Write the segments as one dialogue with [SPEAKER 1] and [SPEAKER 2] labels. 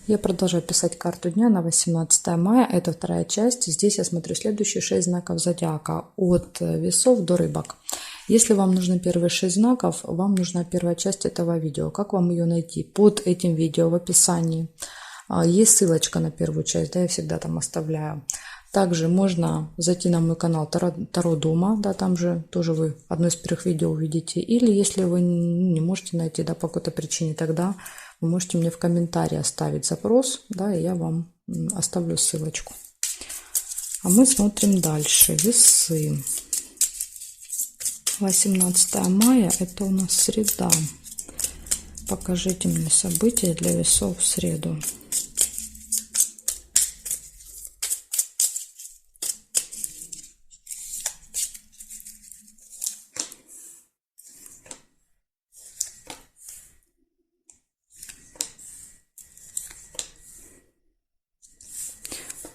[SPEAKER 1] Я продолжаю писать карту дня на 18 мая. Это вторая часть. Здесь я смотрю следующие 6 знаков зодиака от весов до рыбок. Если вам нужны первые 6 знаков, вам нужна первая часть этого видео. Как вам ее найти? Под этим видео в описании есть ссылочка на первую часть, да, я всегда там оставляю. Также можно зайти на мой канал Таро Дома, да, там же тоже вы одно из первых видео увидите. Или если вы не можете найти, да, по какой-то причине, тогда вы можете мне в комментарии оставить запрос, да, и я вам оставлю ссылочку. А мы смотрим дальше. Весы. 18 мая, это у нас среда. Покажите мне события для весов в среду.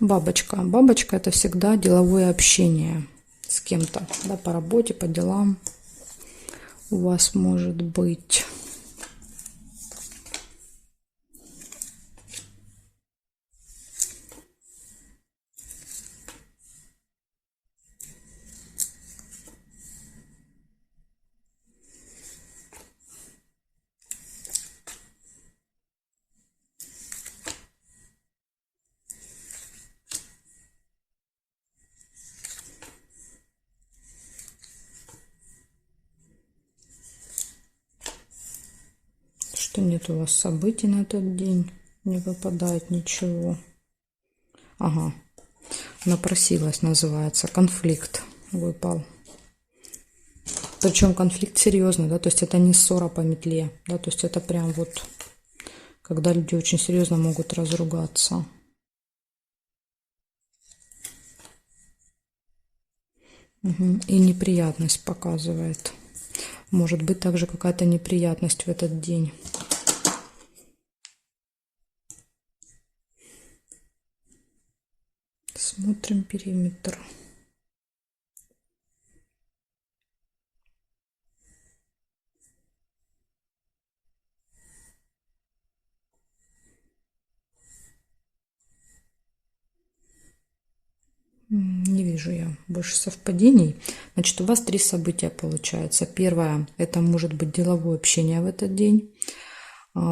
[SPEAKER 1] Бабочка. Бабочка — это всегда деловое общение с кем-то, да, по работе, по делам у вас может быть. Что нет у вас событий на этот день? Не выпадает ничего. Ага. Напросилась, называется. Конфликт выпал. Причем конфликт серьезный, да, то есть это не ссора по метле, да, то есть это прям вот, когда люди очень серьезно могут разругаться. Угу. И неприятность показывает. Может быть также какая-то неприятность в этот день. Смотрим периметр. Не вижу я больше совпадений. Значит, у вас 3 события получается. Первое — это может быть деловое общение в этот день.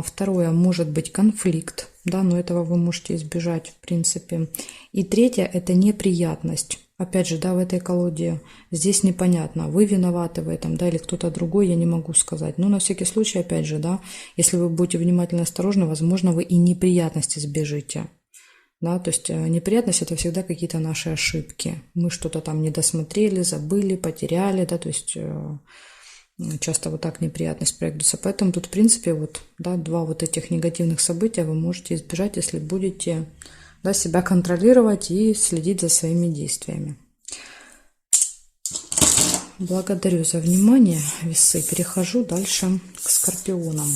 [SPEAKER 1] Второе — может быть конфликт, да, но этого вы можете избежать, в принципе. И третье — это неприятность. Опять же, да, в этой колоде здесь непонятно, вы виноваты в этом, да, или кто-то другой, я не могу сказать. Но на всякий случай, опять же, да, если вы будете внимательно и осторожны, возможно, вы и неприятности избежите. Да, то есть неприятность — это всегда какие-то наши ошибки. Мы что-то там не досмотрели, забыли, потеряли, да, то есть часто вот так неприятность проигрывается. Поэтому тут, в принципе, вот, да, 2 вот этих негативных события вы можете избежать, если будете, да, себя контролировать и следить за своими действиями. Благодарю за внимание, весы. Перехожу дальше к скорпионам.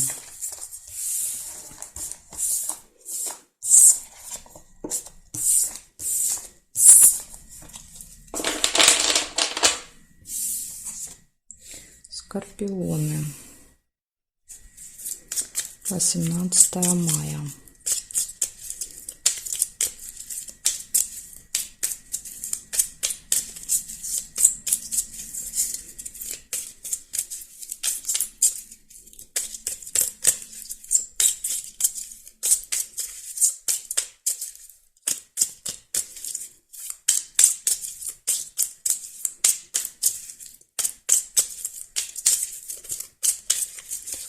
[SPEAKER 1] Скорпионы. 18 мая.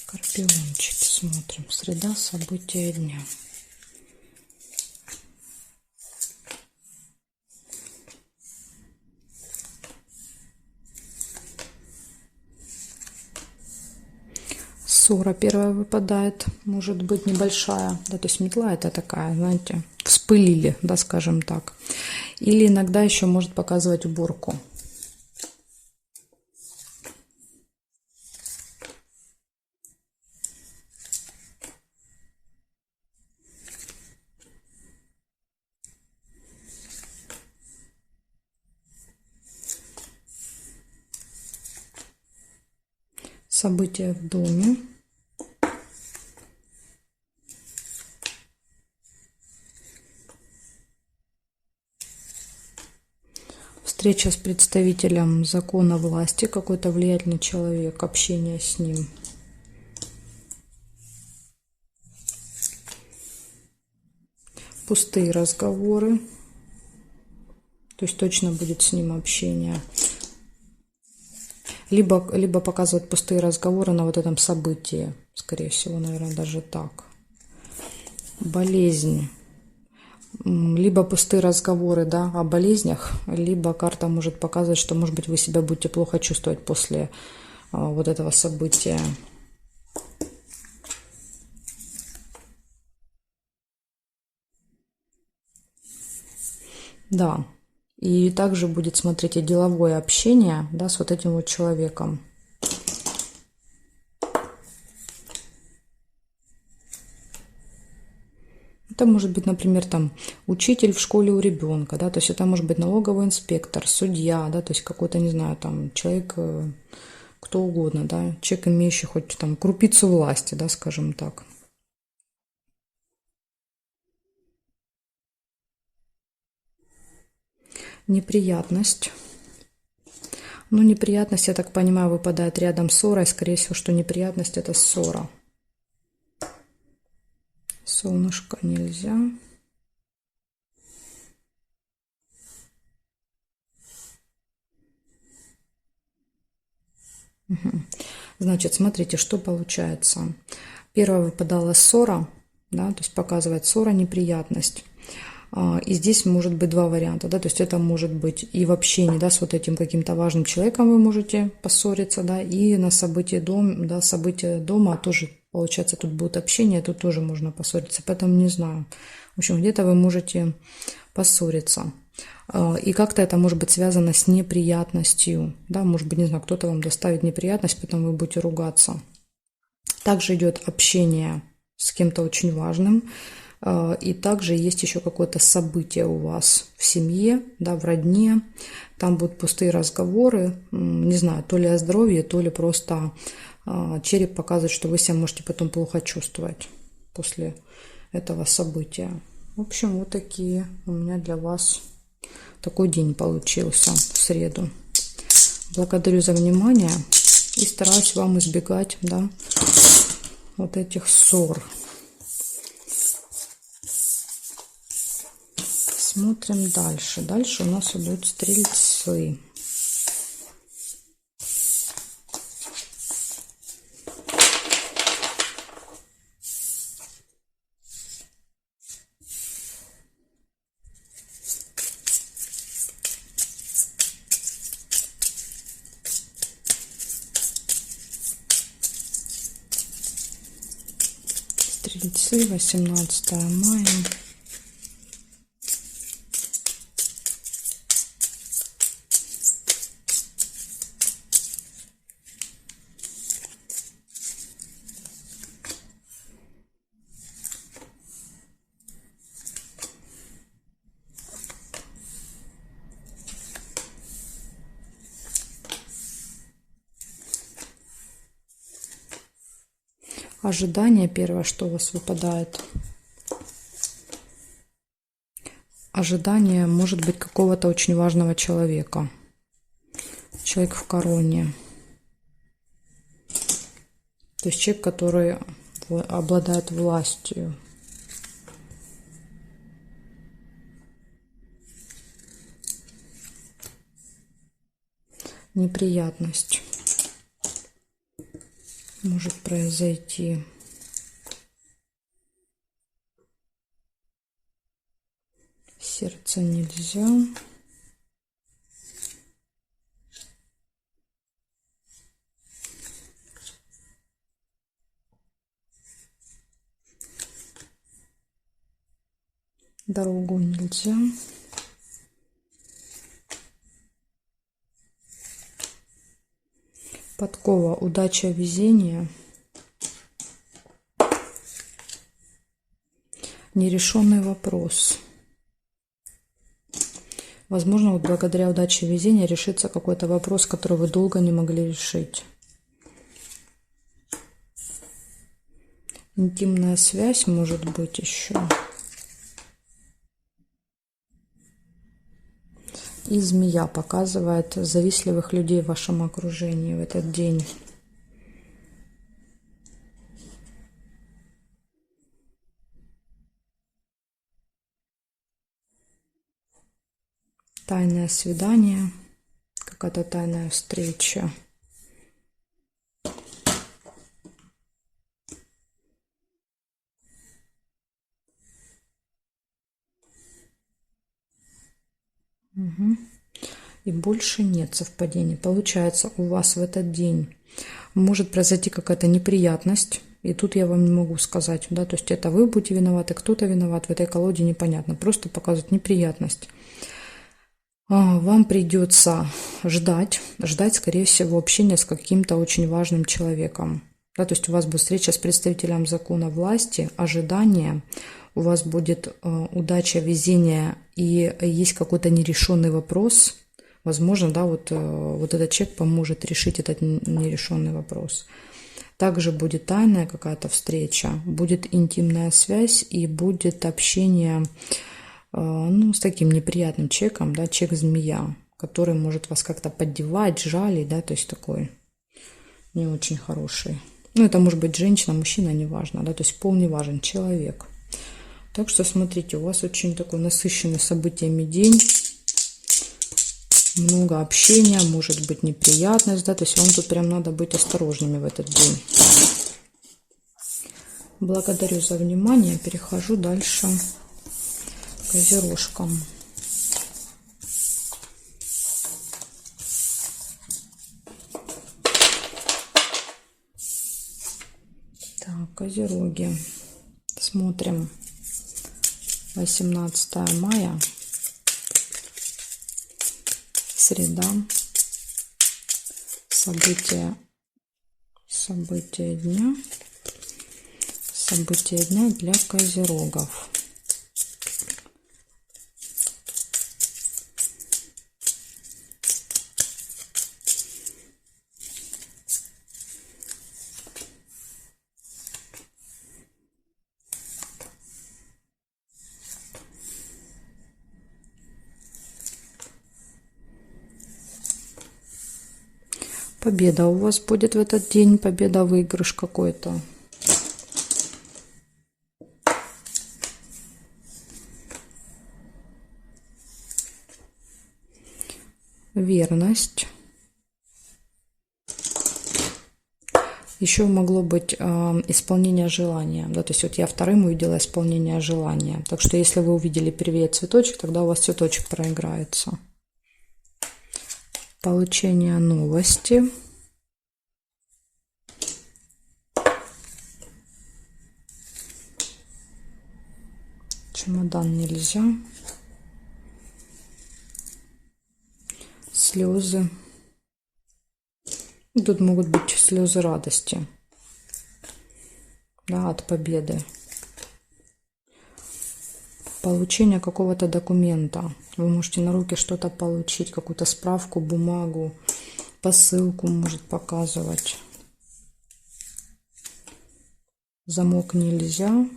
[SPEAKER 1] Скорпиончики, смотрим. Среда, события дня. Ссора первая выпадает, может быть небольшая, да, то есть метла — это такая, знаете, вспылили, да, скажем так. Или иногда еще может показывать уборку. События в доме. Встреча с представителем закона власти, какой-то влиятельный человек, общение с ним. Пустые разговоры, то есть точно будет с ним общение. Либо показывать пустые разговоры на вот этом событии, скорее всего, наверное, даже так. Болезнь. Либо пустые разговоры, да, о болезнях, либо карта может показывать, что, может быть, вы себя будете плохо чувствовать после вот этого события. Да, и также будет, смотрите, деловое общение, да, с вот этим вот человеком. Это может быть, например, там учитель в школе у ребенка, да, то есть это может быть налоговый инспектор, судья, да, то есть какой-то, не знаю, там человек, кто угодно, да, человек, имеющий хоть там крупицу власти, да, скажем так. Неприятность. Ну, неприятность, я так понимаю, выпадает рядом с ссорой, скорее всего, что неприятность это ссора. Солнышко нельзя. Значит, смотрите, что получается. Первая выпадала ссора, да, то есть показывает ссора, неприятность. И здесь может быть два варианта, да, то есть это может быть и в общении, да, с вот этим каким-то важным человеком вы можете поссориться, да, и на событии дома, да, события дома тоже, получается, тут будет общение, тут тоже можно поссориться, поэтому не знаю. В общем, где-то вы можете поссориться. И как-то это может быть связано с неприятностью, да, может быть, не знаю, кто-то вам доставит неприятность, потом вы будете ругаться. Также идет общение с кем-то очень важным, и также есть еще какое-то событие у вас в семье, да, в родне, там будут пустые разговоры, не знаю, то ли о здоровье, то ли просто череп показывает, что вы себя можете потом плохо чувствовать после этого события. В общем, вот такие у меня для вас такой день получился в среду. Благодарю за внимание и стараюсь вам избегать, да, вот этих ссор. Смотрим дальше. Дальше у нас идут стрельцы. Стрельцы, 18 мая. Ожидание первое, что у вас выпадает. Ожидание может быть какого-то очень важного человека. Человек в короне. То есть человек, который обладает властью. Неприятность может произойти. Сердце нельзя. Дорогу нельзя. Подкова, удача, везение. Нерешенный вопрос. Возможно, вот благодаря удаче и везению решится какой-то вопрос, который вы долго не могли решить. Интимная связь может быть еще. И змея показывает завистливых людей в вашем окружении в этот день. Тайное свидание, какая-то тайная встреча. Угу. И больше нет совпадений. Получается, у вас в этот день может произойти какая-то неприятность. И тут я вам не могу сказать, да, то есть это вы будете виноваты, кто-то виноват, в этой колоде непонятно. Просто показывает неприятность. Вам придется ждать, скорее всего, общения с каким-то очень важным человеком. Да, то есть у вас будет встреча с представителем закона власти, ожидание, у вас будет удача, везение, и есть какой-то нерешенный вопрос. Возможно, да, вот этот человек поможет решить этот нерешенный вопрос. Также будет тайная какая-то встреча, будет интимная связь и будет общение, ну, с таким неприятным человеком, да, человек-змея, который может вас как-то поддевать, жалить, да, то есть такой не очень хороший. Ну, это может быть женщина, мужчина, неважно, да, то есть пол не важен, человек. Так что смотрите, у вас очень такой насыщенный событиями день, много общения, может быть неприятность, да, то есть вам тут прям надо быть осторожными в этот день. Благодарю за внимание, перехожу дальше к козерожкам. Так, козероги. Смотрим. 18 мая. Среда. События дня. События дня для козерогов. Победа у вас будет в этот день, победа, выигрыш какой-то. Верность. Еще могло быть исполнение желания. Да, то есть вот я вторым увидела исполнение желания. Так что если вы увидели первее цветочек, тогда у вас цветочек проиграется. Получение новости. Чемодан нельзя. Слезы. Тут могут быть слезы радости, да, от победы. Получение какого-то документа. Вы можете на руки что-то получить, какую-то справку, бумагу, посылку может показывать. Замок нельзя.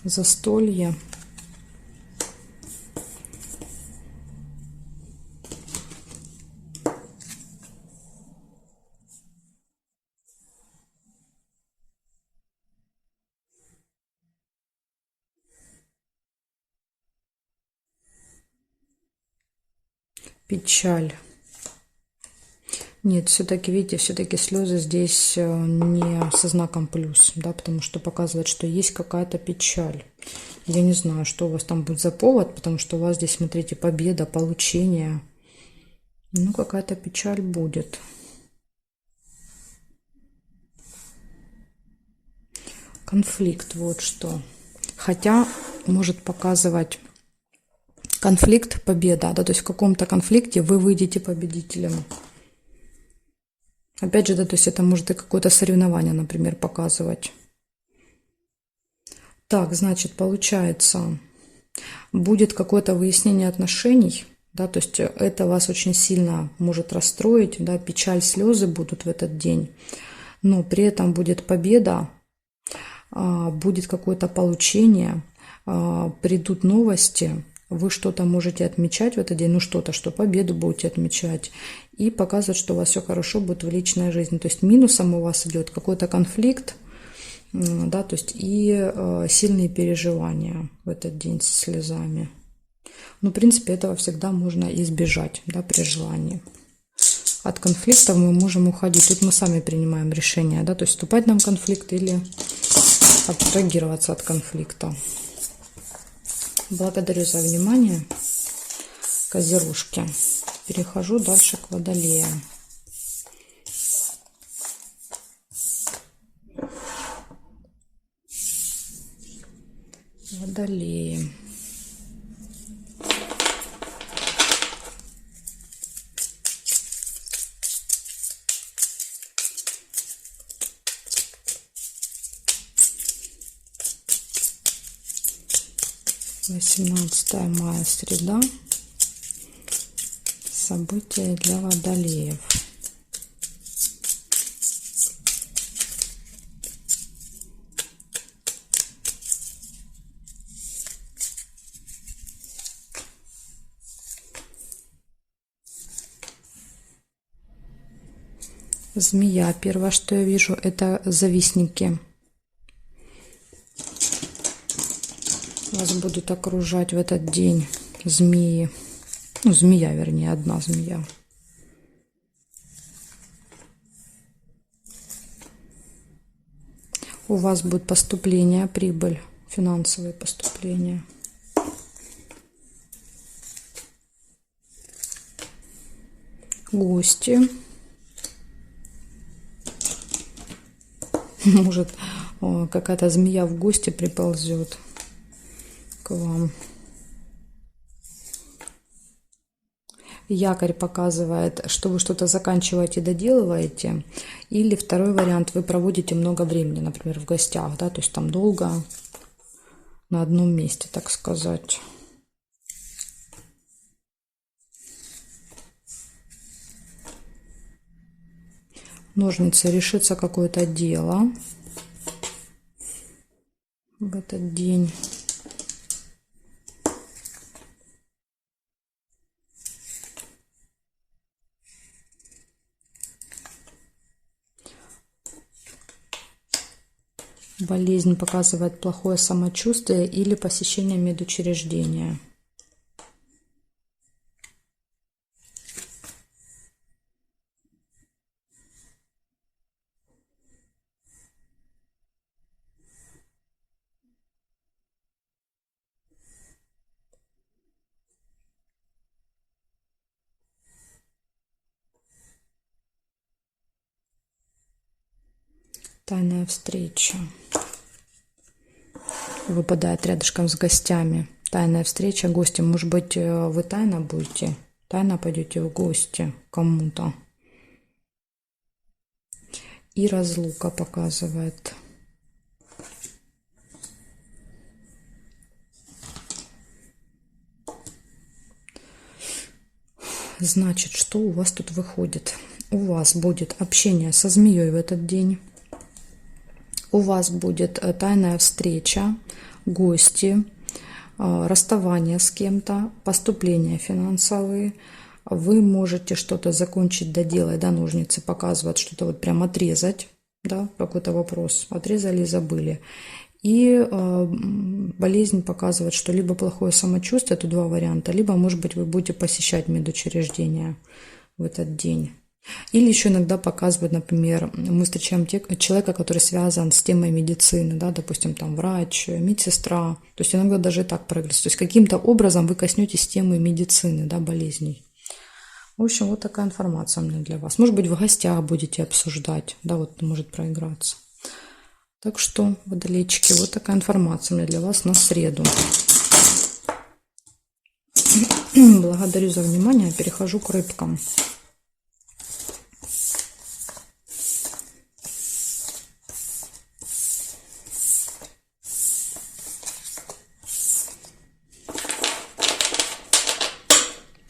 [SPEAKER 1] Застолье. Печаль. Нет, все-таки, видите, все-таки слезы здесь не со знаком плюс, да, потому что показывает, что есть какая-то печаль. Я не знаю, что у вас там будет за повод, потому что у вас здесь, смотрите, победа, получение. Ну, какая-то печаль будет. Конфликт, вот что. Хотя может показывать конфликт, победа, да, то есть в каком-то конфликте вы выйдете победителем. Опять же, да, то есть это может и какое-то соревнование, например, показывать. Так, значит, получается, будет какое-то выяснение отношений, да, то есть это вас очень сильно может расстроить, да, печаль, слезы будут в этот день, но при этом будет победа, будет какое-то получение, придут новости, вы что-то можете отмечать в этот день, ну что-то, что победу будете отмечать, и показывать, что у вас все хорошо будет в личной жизни. То есть минусом у вас идет какой-то конфликт, да, то есть и сильные переживания в этот день со слезами. Ну, в принципе, этого всегда можно избежать, да, при желании. От конфликтов мы можем уходить. Тут мы сами принимаем решение, да, то есть вступать нам в конфликт или абстрагироваться от конфликта. Благодарю за внимание, козерожки. Перехожу дальше к водолеям. Водолеи. (18 мая, среда). События для водолеев. Змея. Первое, что я вижу, это завистники. Вас будут окружать в этот день змеи. Ну, змея, вернее, одна змея. У вас будет поступление, прибыль, финансовые поступления. Гости. Может, какая-то змея в гости приползет к вам. Якорь показывает, что вы что-то заканчиваете, доделываете. Или второй вариант, вы проводите много времени, например, в гостях, да, то есть там долго на одном месте, так сказать. Ножницы. Решится какое-то дело в этот день. Болезнь показывает плохое самочувствие или посещение медучреждения. Тайная встреча. Выпадает рядышком с гостями. Тайная встреча, гости. Может быть, вы тайно будете? Тайно пойдете в гости кому-то. И разлука показывает. Значит, что у вас тут выходит? У вас будет общение со змеей в этот день. У вас будет тайная встреча, гости, расставание с кем-то, поступления финансовые. Вы можете что-то закончить, доделать, да, ножницы показывают, что-то вот прям отрезать, да, какой-то вопрос, отрезали и забыли. И болезнь показывает, что либо плохое самочувствие, тут два варианта, либо, может быть, вы будете посещать медучреждения в этот день. Или еще иногда показывают, например, мы встречаем человека, который связан с темой медицины, да, допустим, там врач, медсестра, то есть иногда даже так прогресс, то есть каким-то образом вы коснетесь темы медицины, да, болезней. В общем, вот такая информация у меня для вас. Может быть, в гостях будете обсуждать, да, вот может проиграться. Так что, водолейчики, вот такая информация у меня для вас на среду. Благодарю за внимание, перехожу к рыбкам.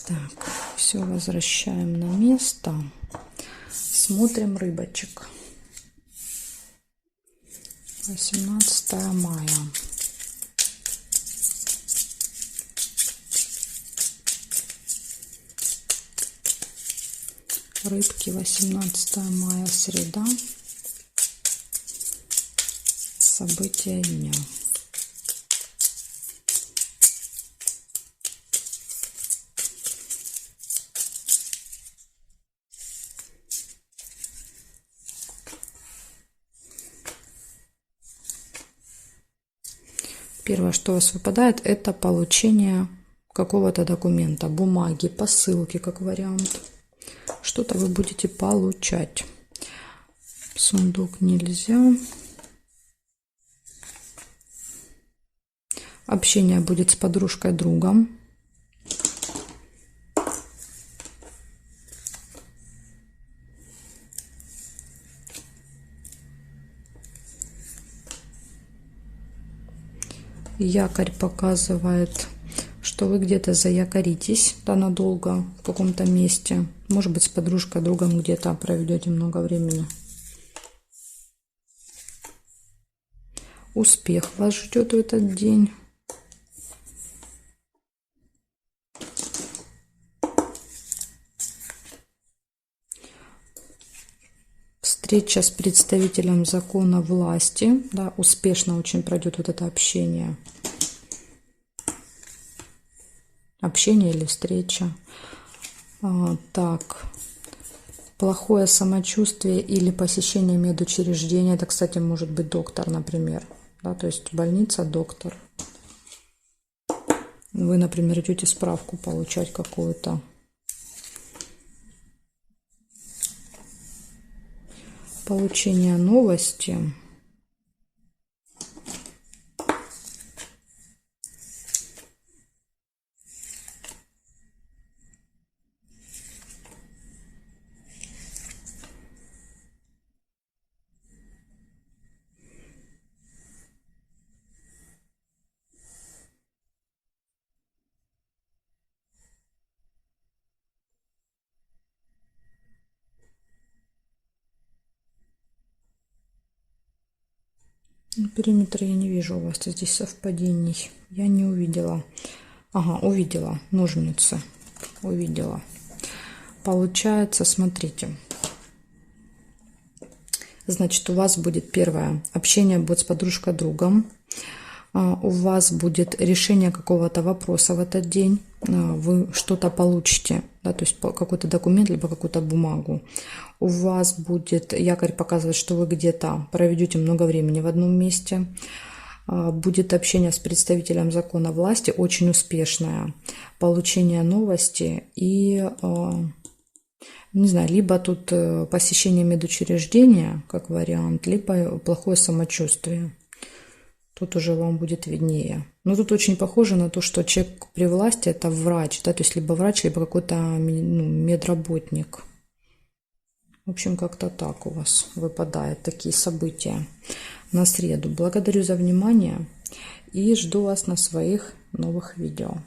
[SPEAKER 1] Так, все возвращаем на место. Смотрим рыбочек. 18 мая. Рыбки, 18 мая, среда. События дня. Первое, что у вас выпадает, это получение какого-то документа, бумаги, посылки, как вариант. Что-то вы будете получать. Сундук нельзя. Общение будет с подружкой, другом. Якорь показывает, что вы где-то заякоритесь, да, надолго в каком-то месте. Может быть, с подружкой, другом где-то проведете много времени. Успех вас ждет в этот день. Встреча с представителем закона власти, да, успешно очень пройдет вот это общение. Общение или встреча. Так, плохое самочувствие или посещение медучреждения. Это, кстати, может быть доктор, например. Да, то есть больница, доктор. Вы, например, идете справку получать какую-то. Получение новости. Периметр я не вижу у вас здесь совпадений. Я не увидела. Ага, увидела. Ножницы. Увидела. Получается, смотрите. Значит, у вас будет первое. Общение будет с подружкой, другом. У вас будет решение какого-то вопроса в этот день. Вы что-то получите. Да, то есть какой-то документ, либо какую-то бумагу. У вас будет якорь показывать, что вы где-то проведете много времени в одном месте. Будет общение с представителем закона власти, очень успешное. Получение новости и, не знаю, либо тут посещение медучреждения, как вариант, либо плохое самочувствие. Тут уже вам будет виднее. Но тут очень похоже на то, что человек при власти – это врач. Да, то есть либо врач, либо какой-то медработник. В общем, как-то так у вас выпадают такие события на среду. Благодарю за внимание и жду вас на своих новых видео.